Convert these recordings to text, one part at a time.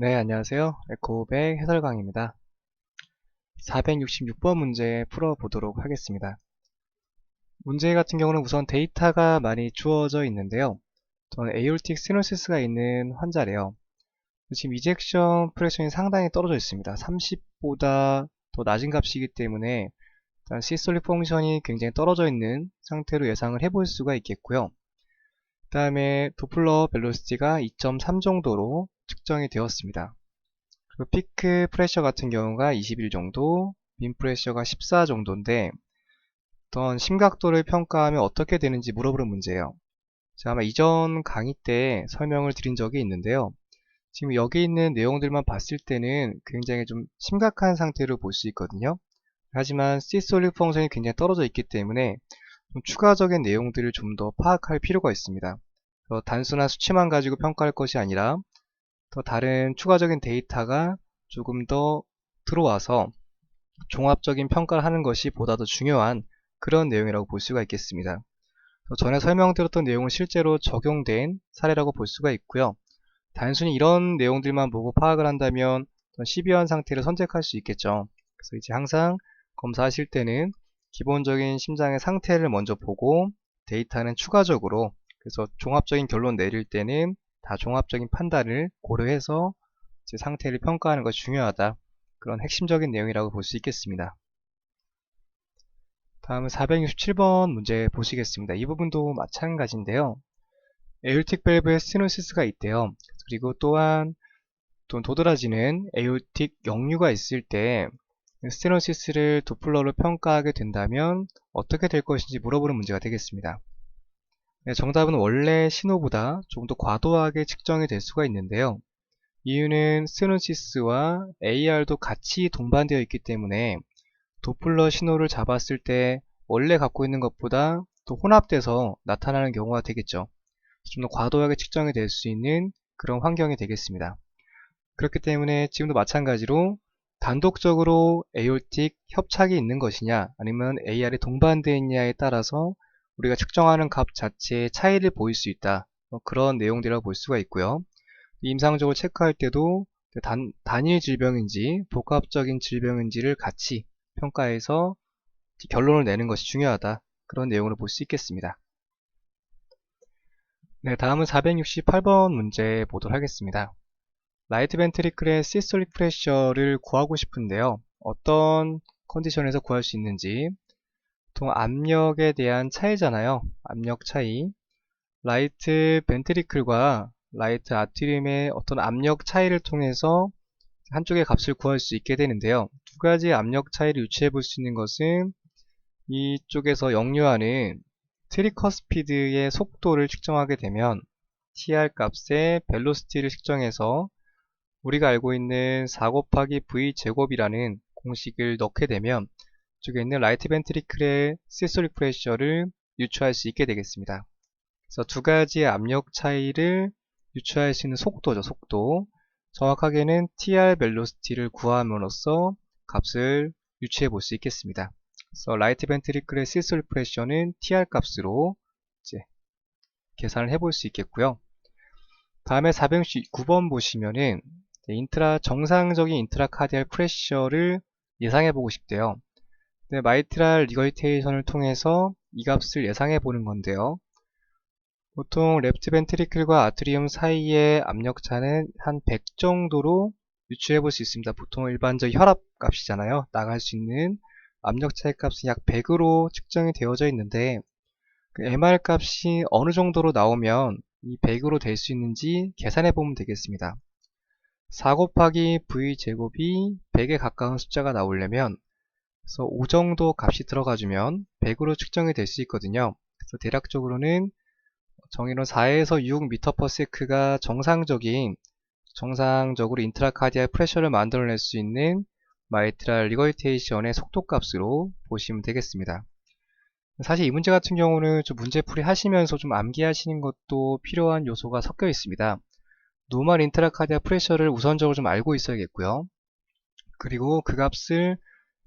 네, 안녕하세요. 에코백 해설강입니다. 466번 문제 풀어보도록 하겠습니다. 문제 같은 경우는 우선 데이터가 많이 주어져 있는데요. 저는 에이올틱 스테노시스가 있는 환자래요. 지금 이젝션 프랙션이 상당히 떨어져 있습니다. 30보다 더 낮은 값이기 때문에 일단 시스톨릭 펑션이 굉장히 떨어져 있는 상태로 예상을 해볼 수가 있겠고요. 그 다음에 도플러 벨로시티가 2.3 정도로 측정이 되었습니다. 그리고 피크 프레셔 같은 경우가 21 정도, 민 프레셔가 14 정도인데 어떤 심각도를 평가하면 어떻게 되는지 물어보는 문제예요. 제가 아마 이전 강의 때 설명을 드린 적이 있는데요. 지금 여기 있는 내용들만 봤을 때는 굉장히 좀 심각한 상태로 볼 수 있거든요. 하지만 시스톨릭 펑션이 굉장히 떨어져 있기 때문에 좀 추가적인 내용들을 좀 더 파악할 필요가 있습니다. 단순한 수치만 가지고 평가할 것이 아니라 더 다른 추가적인 데이터가 조금 더 들어와서 종합적인 평가를 하는 것이 보다 더 중요한 그런 내용이라고 볼 수가 있겠습니다. 전에 설명드렸던 내용은 실제로 적용된 사례라고 볼 수가 있고요. 단순히 이런 내용들만 보고 파악을 한다면 시비한 상태를 선택할 수 있겠죠. 그래서 이제 항상 검사하실 때는 기본적인 심장의 상태를 먼저 보고 데이터는 추가적으로, 그래서 종합적인 결론 내릴 때는 다 종합적인 판단을 고려해서 제 상태를 평가하는 것이 중요하다. 그런 핵심적인 내용이라고 볼 수 있겠습니다. 다음은 467번 문제 보시겠습니다. 이 부분도 마찬가지인데요. 에올틱 밸브에 스테노시스가 있대요. 그리고 또한 또 도드라지는 에올틱 역류가 있을 때 스테노시스를 도플러로 평가하게 된다면 어떻게 될 것인지 물어보는 문제가 되겠습니다. 네, 정답은 원래 신호보다 조금 더 과도하게 측정이 될 수가 있는데요. 이유는 스테노시스와 AR도 같이 동반되어 있기 때문에 도플러 신호를 잡았을 때 원래 갖고 있는 것보다 더 혼합돼서 나타나는 경우가 되겠죠. 좀 더 과도하게 측정이 될 수 있는 그런 환경이 되겠습니다. 그렇기 때문에 지금도 마찬가지로 단독적으로 에올틱 협착이 있는 것이냐 아니면 AR이 동반되어 있냐에 따라서 우리가 측정하는 값 자체의 차이를 보일 수 있다. 그런 내용들이라고 볼 수가 있고요. 임상적으로 체크할 때도 단일 질병인지 복합적인 질병인지를 같이 평가해서 결론을 내는 것이 중요하다. 그런 내용으로 볼 수 있겠습니다. 네, 다음은 468번 문제 보도록 하겠습니다. 라이트 벤트리클의 시스톨릭 프레셔를 구하고 싶은데요. 어떤 컨디션에서 구할 수 있는지. 보통 압력에 대한 차이잖아요. 압력 차이. 라이트 벤트리클과 라이트 아트리움의 어떤 압력 차이를 통해서 한쪽의 값을 구할 수 있게 되는데요. 두 가지 압력 차이를 유추해 볼 수 있는 것은 이쪽에서 역류하는 트리커스피드의 속도를 측정하게 되면 TR 값의 벨로시티를 측정해서 우리가 알고 있는 4 곱하기 V 제곱이라는 공식을 넣게 되면 이쪽에 있는 라이트 벤트리클의 시스톨릭 프레셔를 유추할 수 있게 되겠습니다. 그래서 두 가지의 압력 차이를 유추할 수 있는 속도죠, 속도. 정확하게는 TR 벨로시티를 구함으로써 값을 유추해 볼 수 있겠습니다. 그래서 라이트 벤트리클의 시스톨릭 프레셔는 TR 값으로 이제 계산을 해볼 수 있겠고요. 다음에 469번 보시면은 정상적인 인트라카디알 프레셔를 예상해 보고 싶대요. 마이트랄 리거리테이션을 통해서 이 값을 예상해 보는 건데요. 보통 레프트 벤트리클과 아트리움 사이의 압력차는 한 100 정도로 유추해 볼 수 있습니다. 보통 일반적 혈압 값이잖아요. 나갈 수 있는 압력 차이 값은 약 100으로 측정이 되어져 있는데 그 MR 값이 어느 정도로 나오면 이 100으로 될 수 있는지 계산해 보면 되겠습니다. 4 곱하기 V 제곱이 100에 가까운 숫자가 나오려면 그래서 5 정도 값이 들어가주면 100으로 측정이 될 수 있거든요. 그래서 대략적으로는 정의로 4에서 6m/s가 정상적으로 인트라카디알 프레셔를 만들어낼 수 있는 마이트랄 리거리테이션의 속도값으로 보시면 되겠습니다. 사실 이 문제 같은 경우는 좀 문제풀이 하시면서 좀 암기하시는 것도 필요한 요소가 섞여 있습니다. 노멀 인트라카디알 프레셔를 우선적으로 좀 알고 있어야겠고요. 그리고 그 값을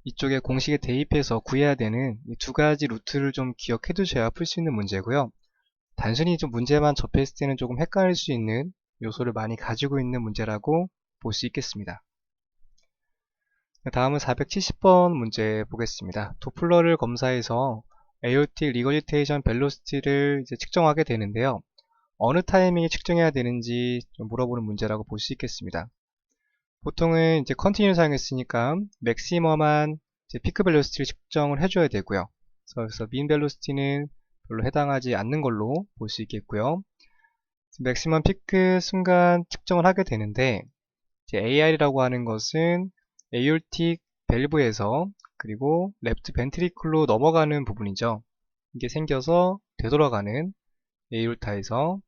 이쪽에 공식에 대입해서 구해야 되는 이 두 가지 루트를 좀 기억해 두셔야 풀 수 있는 문제고요. 단순히 좀 문제만 접했을 때는 조금 헷갈릴 수 있는 요소를 많이 가지고 있는 문제라고 볼 수 있겠습니다. 다음은 470번 문제 보겠습니다. 도플러를 검사해서 에어틱 리거리테이션 벨로시티를 이제 측정하게 되는데요. 어느 타이밍에 측정해야 되는지 좀 물어보는 문제라고 볼 수 있겠습니다. 보통은 이제 컨티뉴 사용했으니까 맥시멈한 이제 피크 벨로시티를 측정을 해줘야 되고요. 그래서 민 벨로시티는 별로 해당하지 않는 걸로 볼 수 있겠고요. 맥시멈 피크 순간 측정을 하게 되는데 이제 AR이라고 하는 것은 에올틱 밸브에서 그리고 레프트 벤트리클로 넘어가는 부분이죠. 이게 생겨서 되돌아가는 에올타에서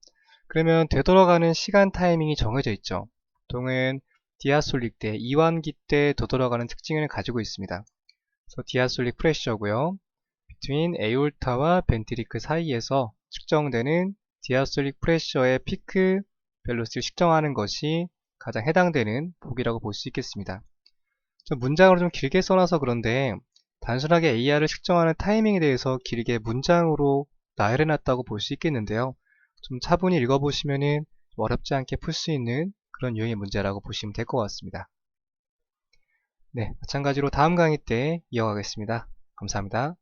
그러면 되돌아가는 시간 타이밍이 정해져 있죠. 보통은 디아솔릭 때, 이완기 때 되돌아가는 특징을 가지고 있습니다. 그래서 디아솔릭 프레셔고요. between 에올타와 벤트리클 사이에서 측정되는 디아솔릭 프레셔의 피크 벨로시티를 측정하는 것이 가장 해당되는 보기라고 볼 수 있겠습니다. 좀 문장으로 좀 길게 써놔서 그런데 단순하게 AR을 측정하는 타이밍에 대해서 길게 문장으로 나열해놨다고 볼 수 있겠는데요. 좀 차분히 읽어보시면은 어렵지 않게 풀 수 있는 그런 유형의 문제라고 보시면 될 것 같습니다. 네, 마찬가지로 다음 강의 때 이어가겠습니다. 감사합니다.